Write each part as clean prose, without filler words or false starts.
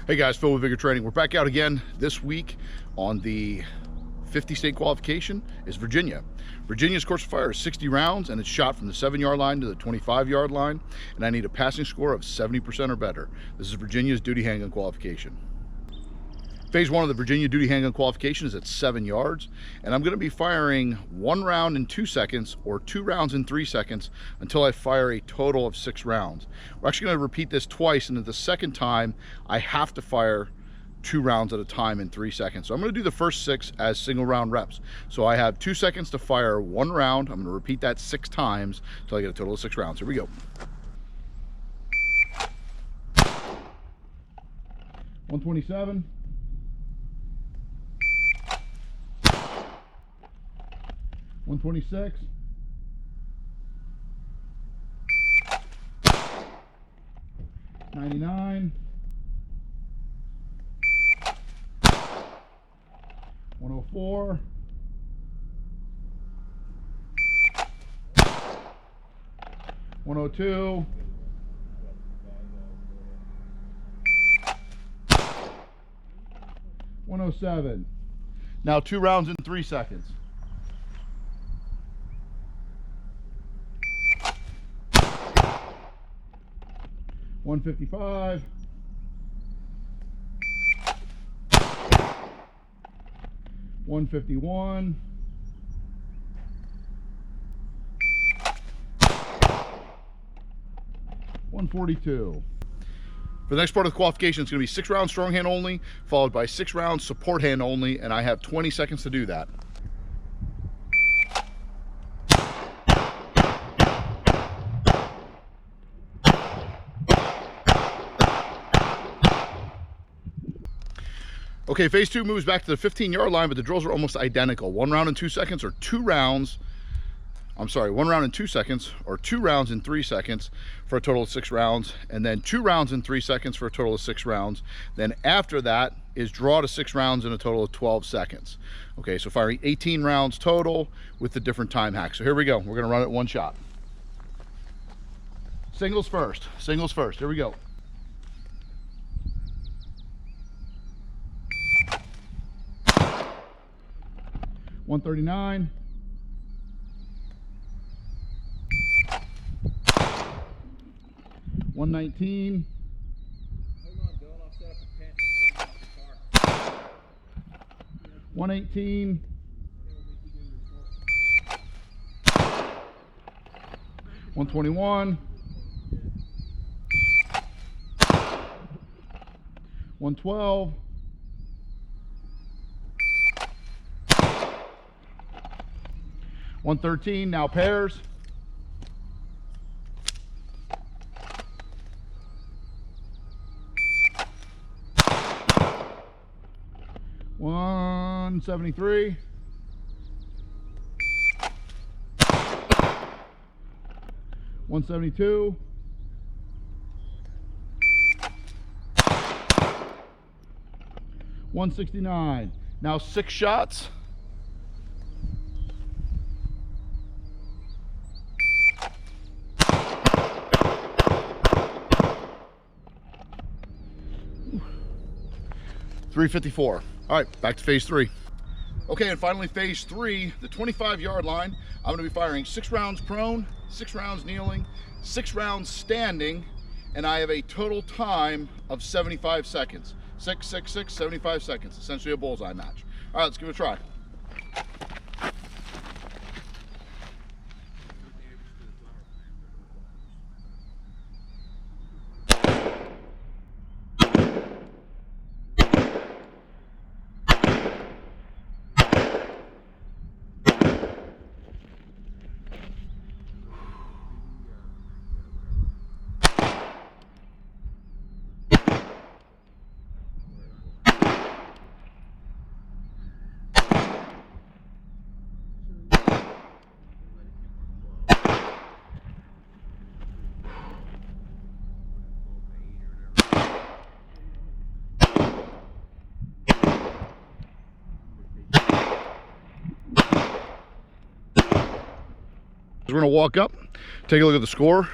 Hey guys, Phil with Vigor Training. We're back out again this week on the 50 state qualification is Virginia. Virginia's course of fire is 60 rounds and it's shot from the 7-yard line to the 25-yard line, and I need a passing score of 70% or better. This is Virginia's duty handgun qualification. Phase 1 of the Virginia duty handgun qualification is at 7 yards, and I'm going to be firing 1 round in 2 seconds or 2 rounds in 3 seconds until I fire a total of 6 rounds. We're actually going to repeat this twice, and at the second time I have to fire 2 rounds at a time in 3 seconds. So I'm going to do the first 6 as single round reps. So I have 2 seconds to fire 1 round. I'm going to repeat that 6 times until I get a total of 6 rounds. Here we go. 127. 126. 99. 104. 102. 107. Now 2 rounds in 3 seconds. 155. 151. 142. For the next part of the qualification, it's going to be 6 rounds strong hand only, followed by 6 rounds support hand only, and I have 20 seconds to do that. Okay, phase 2 moves back to the 15-yard line, but the drills are almost identical. 1 round in 2 seconds or 2 rounds. I'm sorry, 1 round in 2 seconds or 2 rounds in 3 seconds for a total of 6 rounds, and then 2 rounds in 3 seconds for a total of 6 rounds. Then after that is draw to 6 rounds in a total of 12 seconds. Okay, so firing 18 rounds total with the different time hacks. So here we go. We're going to run it one shot. Singles first. Singles first. Here we go. 139. 119. Hold on, Bill. I'll set up a tent. 118. 121. 112. 113, now pairs. 173. 172. 169. Now 6 shots. 354. All right, back to phase 3. Okay, and finally phase 3, the 25-yard line. I'm going to be firing 6 rounds prone, 6 rounds kneeling, 6 rounds standing, and I have a total time of 75 seconds. 6, 6, 6, 75 seconds. Essentially a bullseye match. All right, let's give it a try. We're gonna walk up, take a look at the score.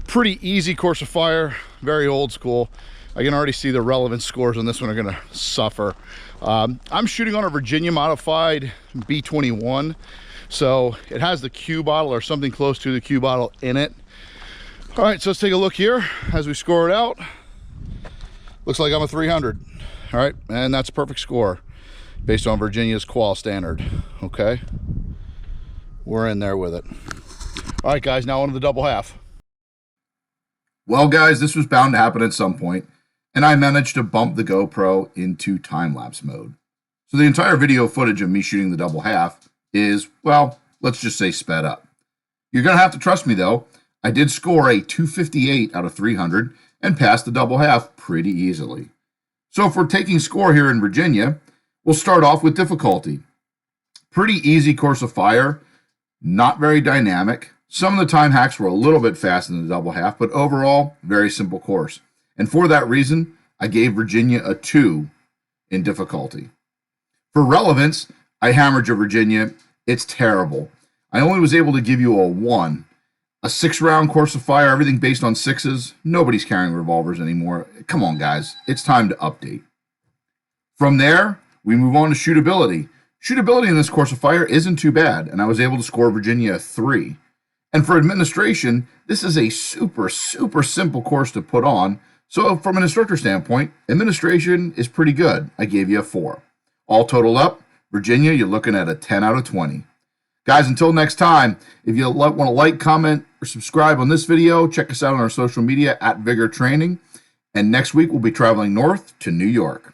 Pretty easy course of fire, very old school. I can already see the relevant scores on this one are gonna suffer. I'm shooting on a Virginia modified B21, so it has the Q bottle or something close to the Q bottle in it. All right, so let's take a look here as we score it out. Looks like I'm a 300. All right, and that's a perfect score based on Virginia's qual standard. Okay, we're in there with it. All right, guys, now on to the double half. Well, guys, this was bound to happen at some point, and I managed to bump the GoPro into time-lapse mode. So the entire video footage of me shooting the double half is, well, let's just say sped up. You're going to have to trust me, though. I did score a 258 out of 300 and passed the double half pretty easily. So if we're taking score here in Virginia, we'll start off with difficulty. Pretty easy course of fire, not very dynamic. Some of the time hacks were a little bit faster than the double half, but overall, very simple course. And for that reason, I gave Virginia a 2 in difficulty. For relevance, I hammered your Virginia. It's terrible. I only was able to give you a 1. A 6-round course of fire, everything based on 6s. Nobody's carrying revolvers anymore. Come on, guys. It's time to update. From there, we move on to shootability. Shootability in this course of fire isn't too bad, and I was able to score Virginia a 3. And for administration, this is a super simple course to put on. So from an instructor standpoint, administration is pretty good. I gave you a 4. All total up, Virginia, you're looking at a 10 out of 20. Guys, until next time, if you want to like, comment, or subscribe on this video, check us out on our social media at Vigor Training. And next week, we'll be traveling north to New York.